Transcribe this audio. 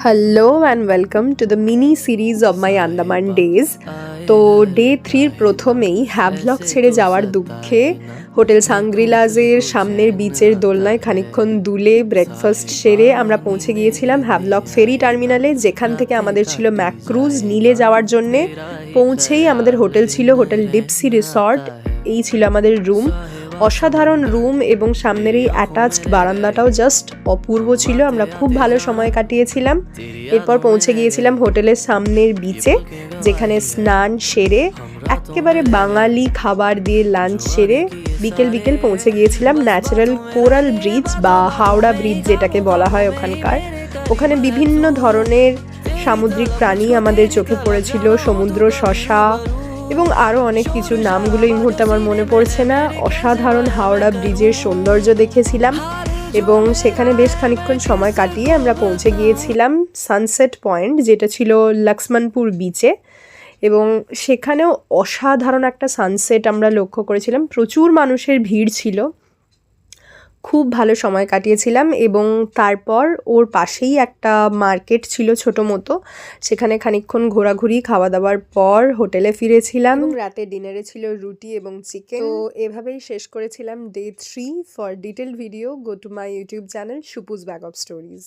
Hello and welcome to the mini series of my Andaman days. তো day 3 প্রথমেই Havelock ছেড়ে যাওয়ার দুঃখে হোটেল সাংগ্রিলাজের সামনের বিচের দোলনায় খানিকক্ষণ দুলে ব্রেকফাস্ট সেরে আমরা পৌঁছে গিয়েছিলাম হ্যাভলক ফেরি টার্মিনালে, যেখান থেকে আমাদের ছিল ম্যাক্রুজ নীলে যাওয়ার জন্যে। পৌঁছেই আমাদের হোটেল ছিল হোটেল ডিপসি রিসর্ট। এই ছিল আমাদের রুম, অসাধারণ রুম এবং সামনের এই অ্যাটাচড বারান্দাটাও জাস্ট অপূর্ব ছিল। আমরা খুব ভালো সময় কাটিয়েছিলাম। এরপর পৌঁছে গিয়েছিলাম হোটেলের সামনের বিচে, যেখানে স্নান সেরে একেবারে বাঙালি খাবার দিয়ে লাঞ্চ সেরে বিকেল বিকেল পৌঁছে গিয়েছিলাম ন্যাচারাল কোরাল ব্রিজ বা হাওড়া ব্রিজ যেটাকে বলা হয় ওখানকার। ওখানে বিভিন্ন ধরনের সামুদ্রিক প্রাণী আমাদের চোখে পড়েছিল, সমুদ্র শসা এবং আরও অনেক কিছু, নামগুলো এই মুহূর্তে আমার মনে পড়ছে না। অসাধারণ হাওড়া ব্রিজের সৌন্দর্য দেখেছিলাম এবং সেখানে বেশ খানিকক্ষণ সময় কাটিয়ে আমরা পৌঁছে গিয়েছিলাম সানসেট পয়েন্ট, যেটা ছিল লক্ষ্মণপুর বিচে। এবং সেখানেও অসাধারণ একটা সানসেট আমরা লক্ষ্য করেছিলাম। প্রচুর মানুষের ভিড় ছিল, খুব ভালো সময় কাটিয়েছিলাম। এবং তারপর ওর পাশেই একটা মার্কেট ছিল ছোটো মতো, সেখানে খানিকক্ষণ ঘোরাঘুরি খাওয়া দাওয়ার পর হোটেলে ফিরেছিলাম। রাতে ডিনারে ছিল রুটি এবং চিকেন। তো এভাবেই শেষ করেছিলাম day 3। For detailed video go to my YouTube channel Supu's bag of stories.